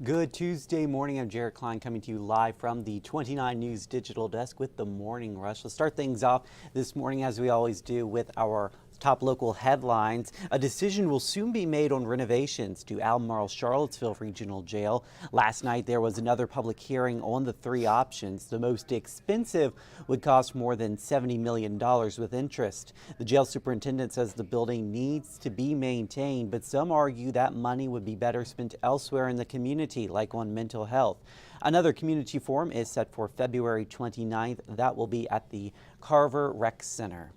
Good Tuesday morning. I'm Jared Klein coming to you live from the 29 News Digital Desk with the Morning Rush. Let's start things off this morning, as we always do, with our top local headlines. A decision will soon be made on renovations to Albemarle Charlottesville Regional Jail. Last night there was another public hearing on the three options. The most expensive would cost more than $70 million with interest. The jail superintendent says the building needs to be maintained, but some argue that money would be better spent elsewhere in the community, like on mental health. Another community forum is set for February 29th. That will be at the Carver Rec Center.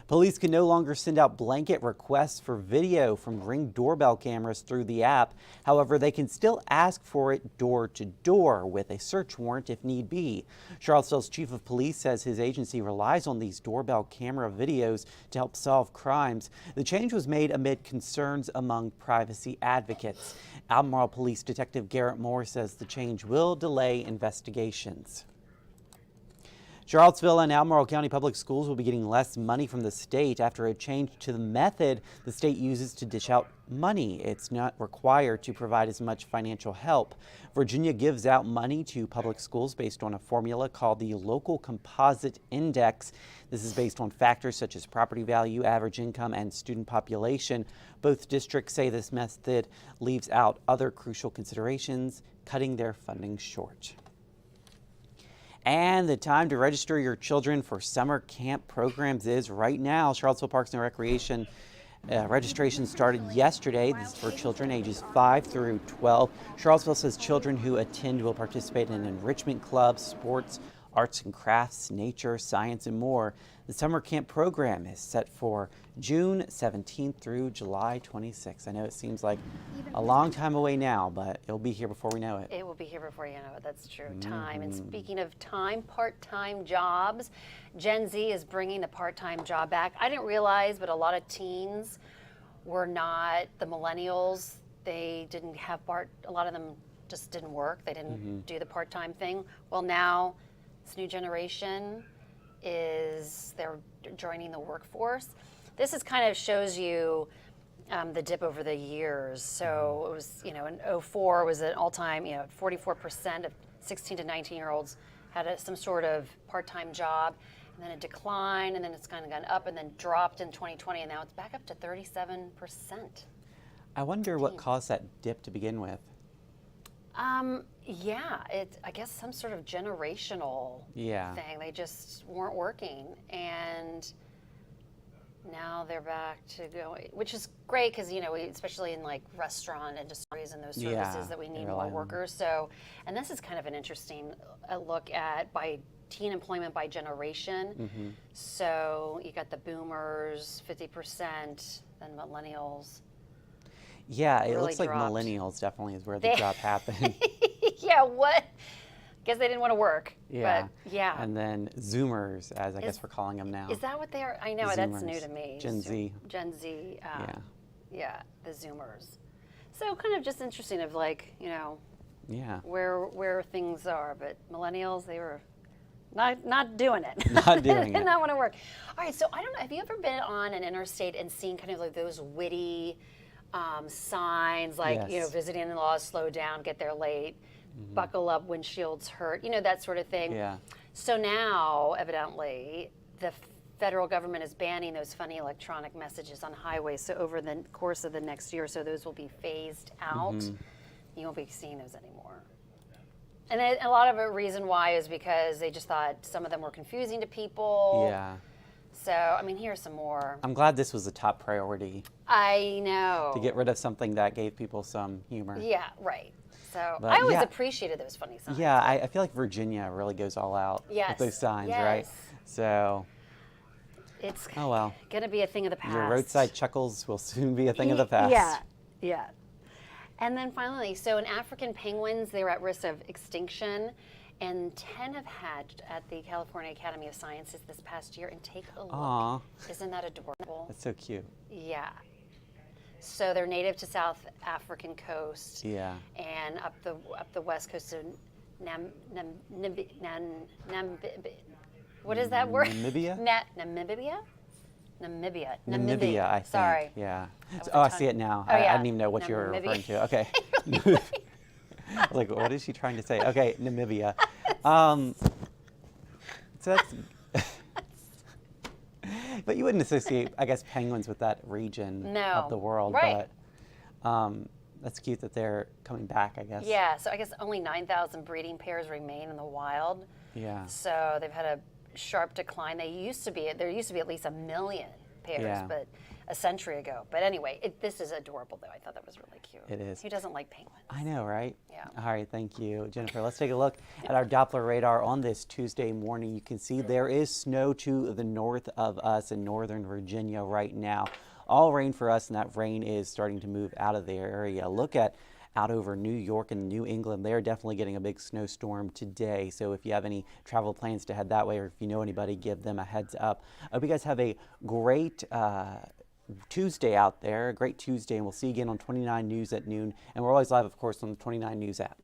Police can no longer send out blanket requests for video from Ring doorbell cameras through the app. However, they can still ask for it door to door with a search warrant if need be. Charlottesville's chief of police says his agency relies on these doorbell camera videos to help solve crimes. The change was made amid concerns among privacy advocates. Albemarle Police Detective Garrett Moore says the change will delay investigations. Charlottesville and Albemarle County Public Schools will be getting less money from the state after a change to the method the state uses to dish out money. It's not required to provide as much financial help. Virginia gives out money to public schools based on a formula called the Local Composite Index. This is based on factors such as property value, average income, and student population. Both districts say this method leaves out other crucial considerations, cutting their funding short. And the time to register your children for summer camp programs is right now. Charlottesville Parks and Recreation registration started yesterday. This is for children ages 5 through 12. Charlottesville says children who attend will participate in enrichment clubs, sports, arts and crafts, nature, science, and more. The summer camp program is set for June 17th through July 26th. I know it seems like a long time away now, but it'll be here before we know it. It will be here before you know it. That's true. Time. And speaking of time, part-time jobs, Gen Z is bringing the part-time job back. I didn't realize, but a lot of teens were not the millennials. They didn't have a lot of them just didn't work. They didn't do the part-time thing. Well, now this new generation they're joining the workforce. This is kind of shows you the dip over the years. So it was, in 04 was an all-time, 44% of 16 to 19-year-olds had some sort of part-time job, and then it declined, and then it's kind of gone up and then dropped in 2020, and now it's back up to 37%. I wonder what caused that dip to begin with. Yeah, I guess some sort of generational thing. They just weren't working, and now they're back to going, which is great because, especially in like restaurant industries and those services that we need more workers. So, and this is kind of an interesting look at by teen employment by generation. So you got the boomers, 50%, then millennials. Yeah, it really looks like dropped. Millennials definitely is where the drop happened. Yeah, what? Guess they didn't want to work. Yeah. But yeah. And then Zoomers, as I guess we're calling them now. Is that what they are? I know, that's new to me. Gen Z. Gen Z. Yeah, the Zoomers. So kind of just interesting of like, where things are. But millennials, they were not doing it. Not doing it. Did not want to work. All right, so I don't know, have you ever been on an interstate and seen kind of like those witty signs like, visiting in-laws, slow down, get there late, buckle up, windshields hurt, that sort of thing. Yeah. So now, evidently, the federal government is banning those funny electronic messages on highways. So over the course of the next year or so, those will be phased out. You won't be seeing those anymore. And a lot of the reason why is because they just thought some of them were confusing to people. Yeah. So, I mean, here's some more. I'm glad this was a top priority. I know. To get rid of something that gave people some humor. Yeah, right. So I always appreciated those funny signs. Yeah, I feel like Virginia really goes all out with those signs, right? So it's going to be a thing of the past. Your roadside chuckles will soon be a thing of the past. Yeah. And then finally, so in African penguins, they're at risk of extinction. And 10 have hatched at the California Academy of Sciences this past year. And take a look. Aww. Isn't that adorable? That's so cute. Yeah. So they're native to South African coast. Yeah. And up the west coast of what is that word? Namibia? Namibia, I think. Sorry. Yeah. I see it now. I didn't even know what you were referring to. Okay. I was like, what is she trying to say? Okay, Namibia. So that's, but you wouldn't associate, I guess, penguins with that region of the world. Right. But that's cute that they're coming back, I guess. Yeah, so I guess only 9,000 breeding pairs remain in the wild. Yeah. So they've had a sharp decline. There used to be at least 1 million pairs, Yeah. but a century ago. But anyway, this is adorable, though. I thought that was really cute. It is. Who doesn't like penguins? I know, right? Yeah. All right, thank you, Jennifer. Let's take a look at our Doppler radar on this Tuesday morning. You can see there is snow to the north of us in northern Virginia right now. All rain for us, and that rain is starting to move out of the area. Look at out over New York and New England. They're definitely getting a big snowstorm today. So if you have any travel plans to head that way, or if you know anybody, give them a heads up. I hope you guys have a great Tuesday out there, a great Tuesday, and we'll see you again on 29 News at noon. And we're always live, of course, on the 29 News app.